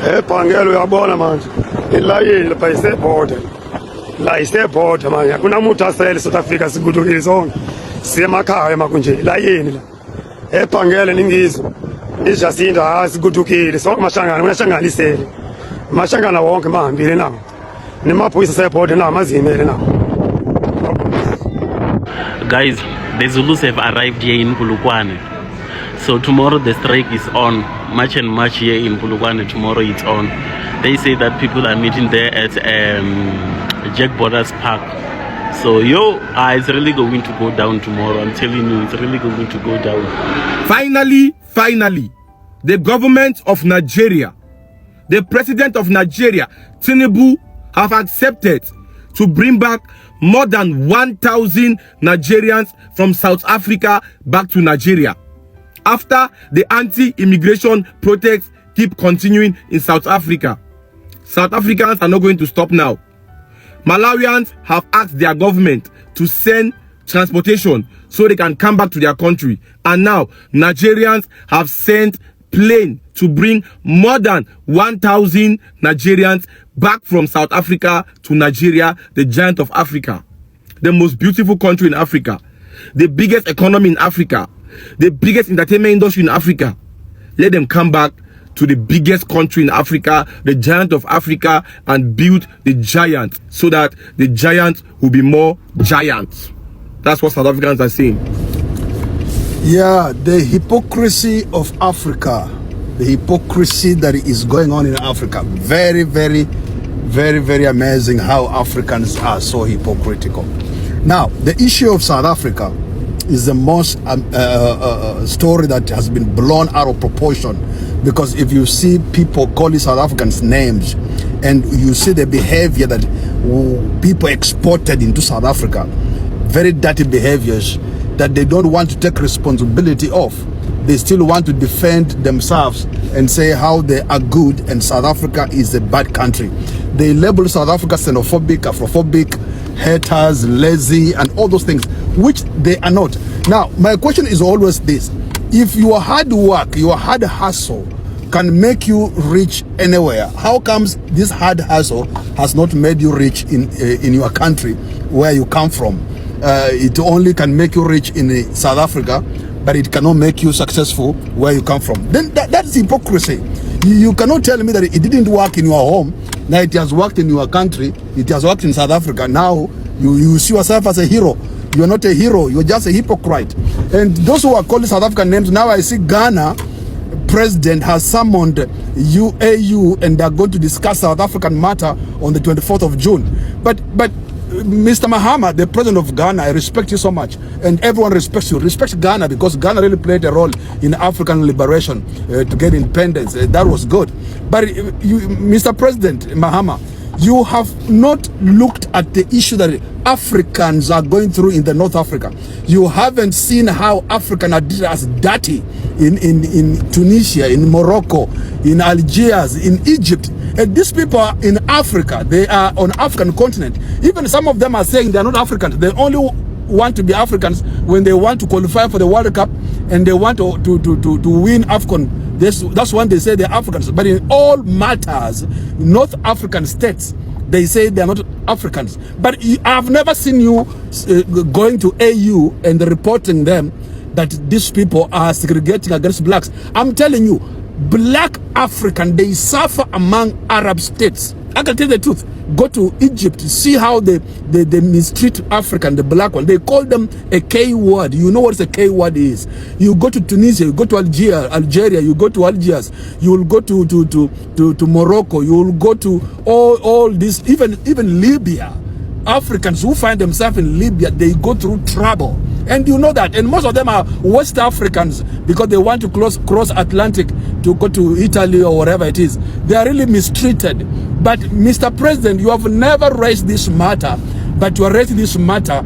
Ebhangelo uyabona manje. Ilayini lapha iseborder. La iseborder manje. Akuna muntu asele South Africa sigudukile sonke. Siyemakhaya makunje ilayini la. Ebhangelo ningizwe. Ijasinda sigudukile sonke mashangana unashangalisele. Mashangana wonke mahambile nawo. Nemaphoyisa seborder nawo mazimele nawo. Guys, the Zulus have arrived here in Polokwane. So tomorrow the strike is on. March and March here in Polokwane. Tomorrow it's on. They say that people are meeting there at Jack Borders Park. So it's really going to go down tomorrow. I'm telling you, it's really going to go down. Finally, the government of Nigeria, the president of Nigeria, Tinubu, have accepted to bring back more than 1,000 Nigerians from South Africa back to Nigeria. After the anti-immigration protests keep continuing in South Africa. South Africans are not going to stop now. Malawians have asked their government to send transportation so they can come back to their country. And now Nigerians have sent plane to bring more than 1,000 Nigerians back from South Africa to Nigeria, the giant of Africa, the most beautiful country in Africa, the biggest economy in Africa, the biggest entertainment industry in Africa. Let them come back to the biggest country in Africa, the giant of Africa, and build the giant so that the giant will be more giant. That's what South Africans are saying. Yeah, the hypocrisy of Africa, the hypocrisy that is going on in Africa. Very, very, very, very amazing how Africans are so hypocritical. Now, the issue of South Africa is the most story that has been blown out of proportion, because if you see people calling South Africans names and you see the behavior that people exported into South Africa, very dirty behaviors that they don't want to take responsibility of. They still want to defend themselves and say how they are good and South Africa is a bad country. They label South Africa xenophobic, Afrophobic, haters, lazy, and all those things, which they are not. Now, my question is always this: if your hard work, your hard hustle can make you rich anywhere, how comes this hard hustle has not made you rich in your country where you come from? It only can make you rich in South Africa, but it cannot make you successful where you come from. Then that's hypocrisy. You cannot tell me that it didn't work in your home. Now it has worked in your country. It has worked in South Africa. Now you see yourself as a hero. You are not a hero. You are just a hypocrite. And those who are calling South African names, now I see Ghana president has summoned UAU and they are going to discuss South African matter on the 24th of June. But Mr. Mahama, the president of Ghana, I respect you so much, and everyone respects you. Respect Ghana, because Ghana really played a role in African liberation to get independence. That was good. But you, Mr. President Mahama, you have not looked at the issue that Africans are going through in the North Africa. You haven't seen how Africans are treated as dirty in Tunisia, in Morocco, in Algiers, in Egypt. And these people are in Africa. They are on African continent. Even some of them are saying they are not Africans. They only want to be Africans when they want to qualify for the World Cup and they want to win AFCON. That's when they say they're Africans. But in all matters, North African states, they say they're not Africans. But I've never seen you going to AU and reporting them that these people are segregating against blacks. I'm telling you, black African, they suffer among Arab states. I can tell the truth. Go to Egypt, see how they mistreat African, the black one. They call them a K word. You know what a K word is. You go to Tunisia, you go to Algeria, you go to Algiers, you will go to Morocco, you will go to all this, even Libya. Africans who find themselves in Libya, they go through trouble. And you know that. And most of them are West Africans because they want to cross Atlantic to go to Italy or wherever it is. They are really mistreated. But Mr. President, you have never raised this matter, but you are raising this matter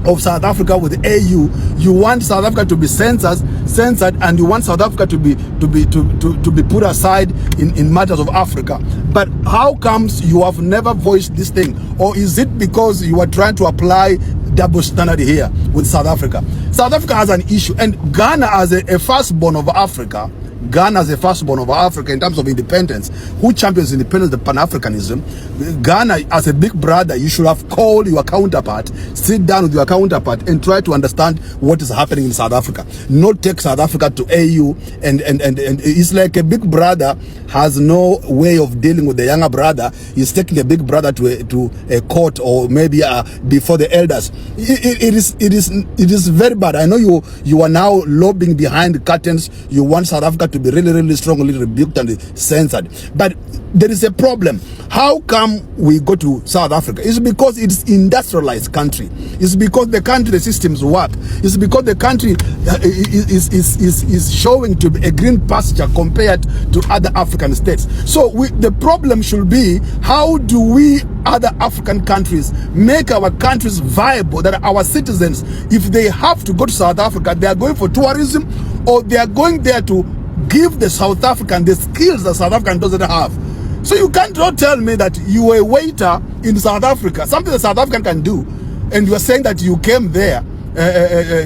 of South Africa with AU. You want South Africa to be censored, and you want South Africa to be put aside in matters of Africa. But how comes you have never voiced this thing? Or is it because you are trying to apply double standard here with South Africa? South Africa has an issue, and Ghana, as a firstborn of Africa, Ghana as the firstborn of Africa in terms of independence, who champions independence, the Pan-Africanism, Ghana as a big brother, you should have called your counterpart, sit down with your counterpart and try to understand what is happening in South Africa. Not take South Africa to AU and it's like a big brother has no way of dealing with the younger brother. He's taking a big brother to a court or maybe before the elders. It is very bad. I know you are now lobbying behind the curtains. You want South Africa to be really, really strongly rebuked and censored. But there is a problem. How come we go to South Africa? It's because it's industrialized country. It's because the country, the systems work. It's because the country is showing to be a green pasture compared to other African states. So the problem should be, how do we, other African countries, make our countries viable, that our citizens, if they have to go to South Africa, they are going for tourism, or they are going there to give the South African the skills that South African doesn't have. So you can't tell me that you are a waiter in South Africa, something that South African can do, and you are saying that you came there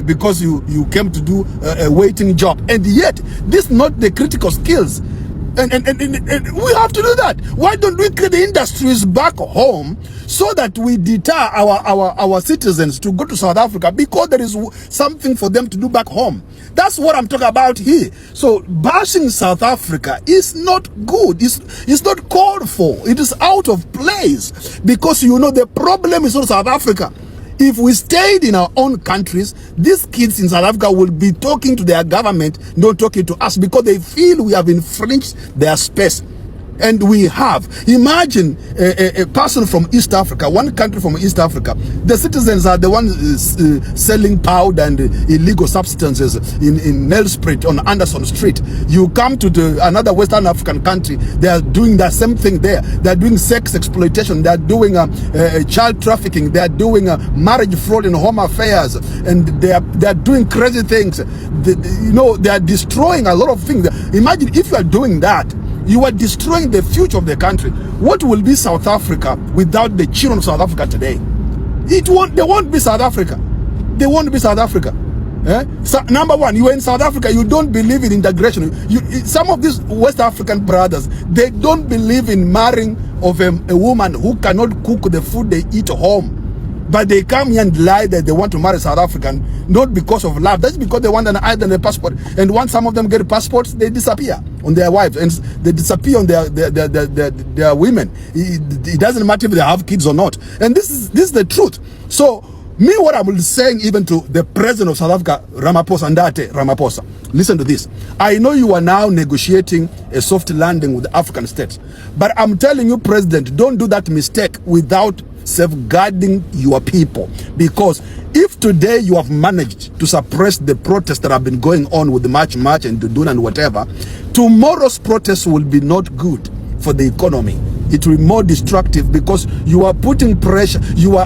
because you came to do a waiting job, and yet this is not the critical skills. And we have to do that. Why don't we create the industries back home so that we deter our citizens to go to South Africa, because there is something for them to do back home? That's what I'm talking about here. So bashing South Africa is not good. It's not called for. It is out of place, because you know the problem is not South Africa. If we stayed in our own countries, these kids in South Africa will be talking to their government, not talking to us, because they feel we have infringed their space. And we have. Imagine a person from East Africa, one country from East Africa. The citizens are the ones selling powder and illegal substances in Nelspruit on Anderson Street. You come to another Western African country, they are doing the same thing there. They are doing sex exploitation. They are doing child trafficking. They are doing marriage fraud and home affairs. And they are doing crazy things. They are destroying a lot of things. Imagine if you are doing that, you are destroying the future of the country. What will be South Africa without the children of South Africa today? They won't be South Africa. They won't be South Africa. So, number one, you are in South Africa, you don't believe in integration. Some of these West African brothers, they don't believe in marrying of a woman who cannot cook the food they eat at home. But they come here and lie that they want to marry South African, not because of love. That's because they want an ID and a passport. And once some of them get passports, they disappear on their wives, and they disappear on their women. It doesn't matter if they have kids or not. And this is the truth. So me, what I'm saying even to the president of South Africa, Ramaphosa, listen to this. I know you are now negotiating a soft landing with the African states, but I'm telling you, President, don't do that mistake without safeguarding your people. Because if today you have managed to suppress the protests that have been going on with the march and Dudun and whatever, tomorrow's protests will be not good for the economy. It will be more destructive, because you are putting pressure. You are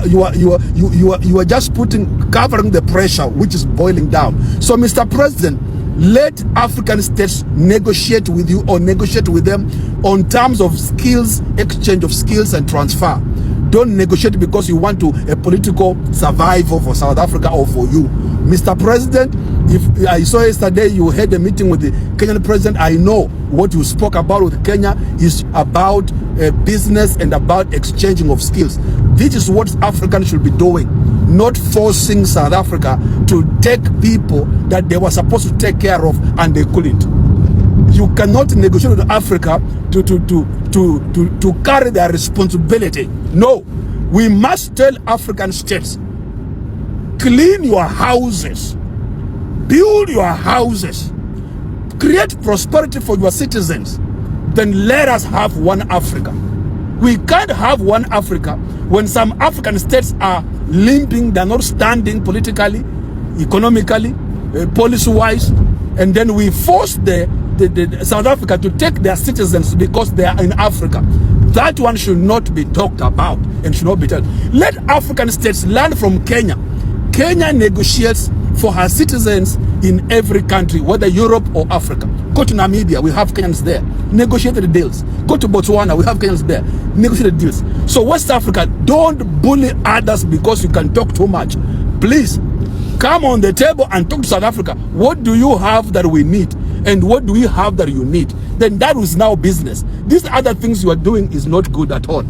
just covering the pressure which is boiling down. So, Mr. President, let African states negotiate with you, or negotiate with them on terms of skills, exchange of skills and transfer. Don't negotiate because you want a political survival for South Africa or for you. Mr. President, if I saw yesterday you had a meeting with the Kenyan president, I know what you spoke about with Kenya is about business and about exchanging of skills. This is what Africans should be doing, not forcing South Africa to take people that they were supposed to take care of and they couldn't. You cannot negotiate with Africa to carry their responsibility. No, we must tell African states, clean your houses, build your houses, create prosperity for your citizens. Then let us have one Africa. We can't have one Africa when some African states are limping, they're not standing politically, economically, policy-wise, and then we force the South Africa to take their citizens because they are in Africa. That one should not be talked about and should not be told. Let African states learn from Kenya. Kenya negotiates for her citizens in every country, whether Europe or Africa. Go to Namibia, we have Kenyans there. Negotiated deals. Go to Botswana, we have Kenyans there. Negotiated deals. So West Africa, don't bully others because you can talk too much. Please, come on the table and talk to South Africa. What do you have that we need? and what do we have that you need, then that is now business. These other things you are doing is not good at all.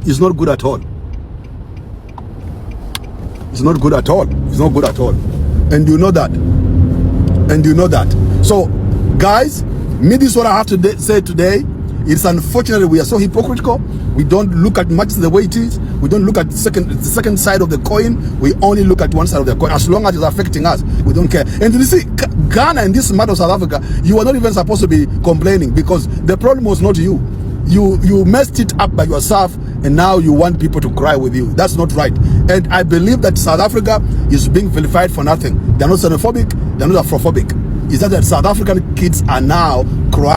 It's not good at all. It's not good at all. It's not good at all. And you know that. And you know that. So, guys, me, this is what I have to say today. It's unfortunate we are so hypocritical. We don't look at much the way it is. We don't look at the second side of the coin. We only look at one side of the coin. As long as it's affecting us, we don't care. And you see, Ghana and this matter of South Africa, you are not even supposed to be complaining, because the problem was not you. You messed it up by yourself, and now you want people to cry with you. That's not right. And I believe that South Africa is being vilified for nothing. They're not xenophobic. They're not Afrophobic. It's that South African kids are now crying.